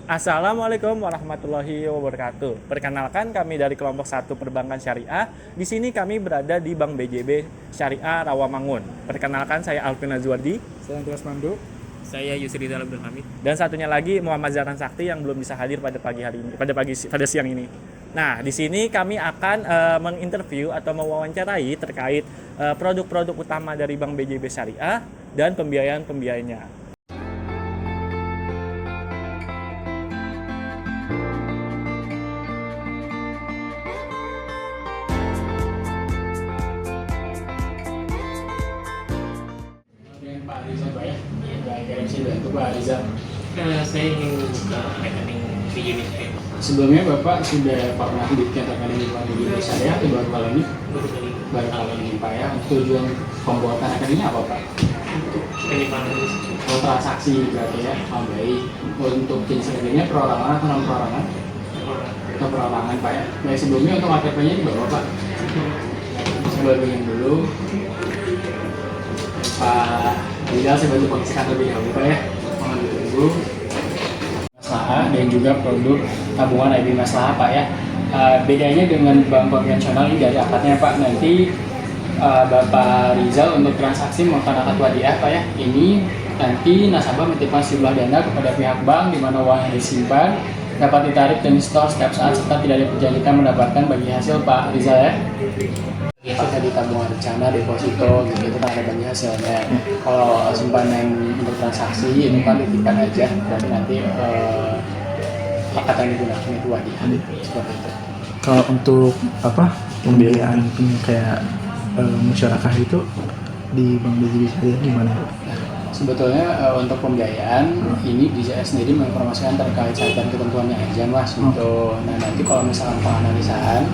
Assalamualaikum warahmatullahi wabarakatuh. Perkenalkan kami dari kelompok 1 Perbankan Syariah. Di sini kami berada di Bank BJB Syariah Rawamangun. Perkenalkan saya Alvin Azwardi. Saya Andreas Mandu. Saya Yusri Abdul Hamid. Dan satunya lagi Muhammad Zaran Sakti yang belum bisa hadir pada pagi hari ini, pada siang ini. Nah, di sini kami akan menginterview atau mewawancarai terkait produk-produk utama dari Bank BJB Syariah dan pembiayaan-pembiayanya. Dengan Pak Riza Pak ya. Saya bantu Pak Riza. Saya ingin buka rekening BJB Syariah. Sebelumnya Bapak sudah pernah bikin rekening di Bank BJB Syariah atau baru kali ini? Baru kali Baru kali ini Pak ya. Tujuan pembuatan rekeningnya apa Pak? untuk penyimpanan Oh, transaksi berarti ya. Oh, baik. Untuk jenis rekeningnya perorangan atau non perorangan? orang. Atau perorangan Pak ya. Baik, sebelumnya untuk KTP-nya di bawah Pak. Coba bikin dulu. Pak Rizal, saya bantu pengisian lebih dahulu Pak ya. Mohon ditunggu. Masalah dan juga produk tabungan IB Masalah Pak ya. Bedanya dengan bank konvensional ini dari akadnya Pak. Nanti Bapak Rizal untuk transaksi melakukan akad wadiah Pak ya. Ini nanti nasabah menitipkan sejumlah dana kepada pihak bank di mana uang yang disimpan dapat ditarik dan di-store setiap saat serta tidak diperjanjikan mendapatkan bagi hasil Pak Rizal ya. Pakai di tabungan rencana, deposito gitu, itu kan ada bagi hasilnya. Kalau simpanan untuk transaksi itu kan dititipkan aja, berarti nanti akad yang digunakan itu wadiah seperti itu. Kalau untuk pembiayaan kayak masyarakat itu di Bank BJB Syariah gimana? Sebetulnya untuk pembiayaan ini di saya sendiri menginformasikan terkait syarat dan ketentuannya aja Mas gitu. Nah nanti kalau misalkan penganalisaan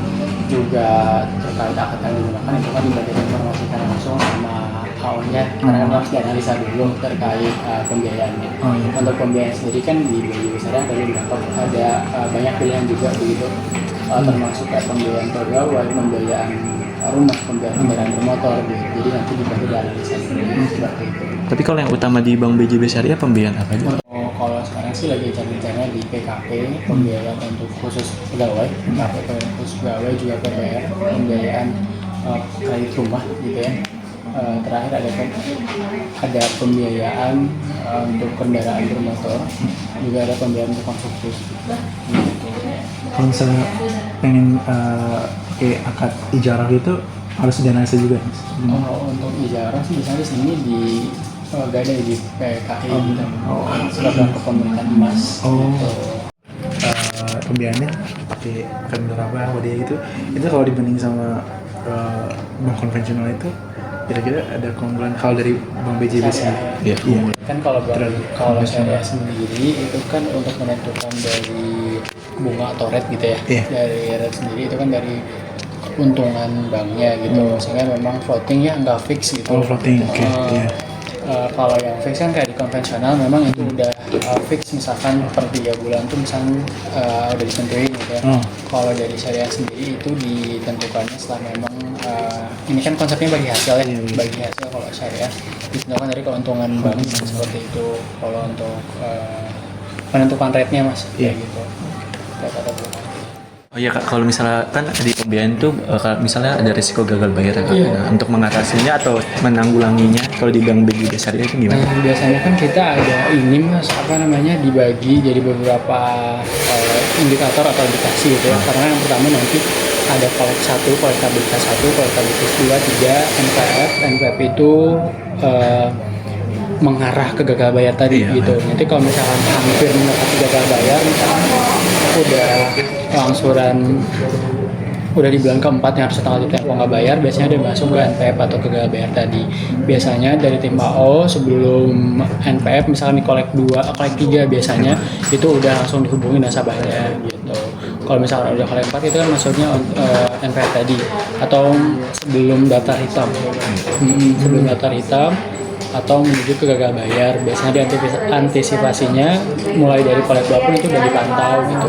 juga terkait akad yang digunakan itu kan dibagikan informasikan langsung sama HO-nya karena kan harus dianalisa dulu terkait pembiayaannya. Untuk pembiayaan sendiri kan di BJB Syariah tadi ada banyak pilihan juga begitu, termasuk kayak pembiayaan pegawai, pembiayaan rumah, pembiayaan kendaraan bermotor gitu. Jadi nanti dibagi dianalisa dulu seperti itu. Tapi kalau yang utama di Bank BJB Syariah pembiayaan apa aja? Kalau sekarang sih lagi cari-carinya di PKP, pembiayaan untuk khusus pegawai, PKP khusus pegawai juga PPR, pembiayaan kredit rumah gitu ya. Terakhir ada pembiayaan untuk kendaraan bermotor, juga ada pembiayaan untuk konstruksi. Kalau misalnya pengen pakai akad ijarah gitu harus dianalisa juga. Untuk ijarah sih misalnya di sini gak ada di PKI gitu. Sudah kepemilikan emas. Gitu. Pembiayaannya pakai akad niraba, wadiah gitu. Itu kalau dibanding sama bank konvensional itu kira-kira ada keunggulan kalau dari Bank BJB sendiri? Iya. Kan kalau syariah sendiri itu kan untuk menentukan dari bunga atau rate gitu ya. Dari rate sendiri itu kan dari keuntungan banknya gitu. Sehingga memang floating ya nggak fix gitu. Floating, oke. Kalau yang fix kan kayak di konvensional memang itu udah fix, misalkan per 3 bulan tuh misalnya udah ditentuin gitu ya. Kalau dari syariah sendiri itu ditentukannya setelah memang ini kan konsepnya bagi hasil ya. Bagi hasil kalau syariah ditentukan dari keuntungan bank seperti itu. Kalau untuk menentukan rate-nya Mas kayak gitu. Kata Oh iya Kak, kalau misalnya kan di pembiayaan itu misalnya ada risiko gagal bayar ya Kak. Nah, untuk mengatasinya atau menanggulanginya kalau di Bank BJB Syariah itu gimana? Biasanya kan kita ada ini Mas, dibagi jadi beberapa indikator atau indikasi gitu ya. Karena yang pertama nanti ada kolektabilitas 1, kolektabilitas 2, 3, NPF. NPF itu mengarah ke gagal bayar tadi gitu. Nanti kalau misalkan hampir mendapati gagal bayar, misalkan udah di bulan keempat yang harus setengah tempo nggak bayar, biasanya dia masuk ke NPF atau ke gagal bayar tadi. Biasanya dari tim AO sebelum NPF misalkan di kolek 2, kolek 3 biasanya itu udah langsung dihubungi nasabahnya gitu. Kalau misalkan udah kolek 4 itu kan masuknya NPF tadi atau sebelum daftar hitam. Sebelum daftar hitam atau menuju ke gagal bayar, biasanya antisipasinya mulai dari kolek 2 pun itu udah dipantau gitu.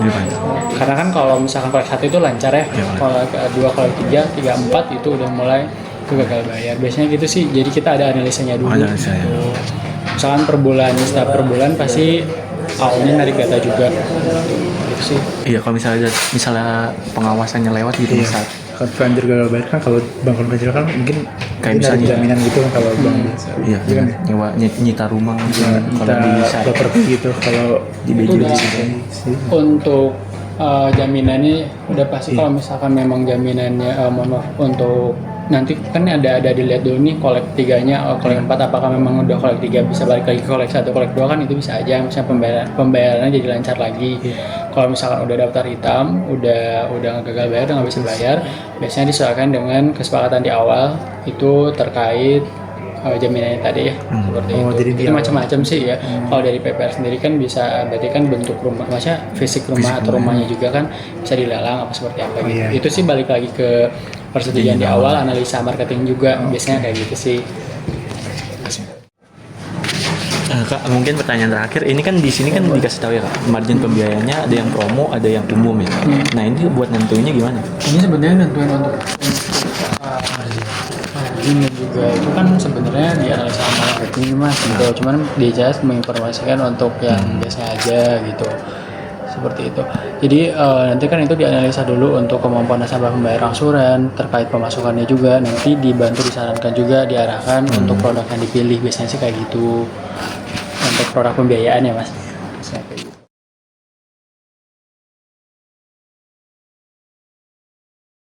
Karena kan kalau misalkan kolek 1 itu lancar ya, kolek 2, kolek 3, 3, 4 itu udah mulai ke gagal bayar. Biasanya gitu sih, jadi kita ada analisanya dulu gitu. Misalkan per bulan, setiap per bulan pasti awalnya narik data juga gitu sih. Iya, kalau misalnya pengawasannya lewat gitu Iya. Ustaz. Kalau pelanggar gagal bayar kan, kalau bank konvensional kan mungkin Kayak mungkin ada misalnya- jaminan gitu kan kalau bank biasa. Iya, Iya kan? nyewa nyita rumah gitu. Ya, Kalau kita bisa properti gitu kalau di BJ Itu udah sih. untuk jaminannya udah pasti. Kalau misalkan memang jaminannya mohon maaf, untuk nanti kan ada dilihat dulu nih kolek 3-nya, kolek 4 apakah memang udah kolek 3 bisa balik lagi ke kolek 1, kolek 2 kan itu bisa aja, misalnya pembayarannya jadi lancar lagi. Kalau misalkan udah daftar hitam, udah gagal bayar, udah nggak bisa bayar, biasanya disesuaikan dengan kesepakatan di awal itu terkait jaminannya tadi ya, seperti Oh, itu. jadi di Itu awal. macam-macam sih ya. Kalau dari PPR sendiri kan bisa, berarti kan bentuk rumah, maksudnya fisik rumah atau rumahnya juga kan bisa dilelang apa seperti apa gitu. iya. Itu sih balik lagi ke persetujuan di awal, analisa marketing juga biasanya kayak gitu sih. Kak, mungkin pertanyaan terakhir, ini kan di sini kan dikasih tahu ya Kak, margin pembiayaannya ada yang promo, ada yang umum ya. Nah, ini buat nentuinnya gimana? Ini sebenarnya tentuin untuk margin dan juga itu kan sebenarnya di analisa sama marketing mas gitu. Cuman di JS menginformasikan untuk yang biasa aja gitu. Seperti itu. Jadi nanti kan itu dianalisa dulu untuk kemampuan nasabah membayar angsuran, terkait pemasukannya juga, nanti dibantu disarankan juga, diarahkan untuk produk yang dipilih. Biasanya sih kayak gitu. Untuk produk pembiayaan ya mas. Biasanya kayak gitu.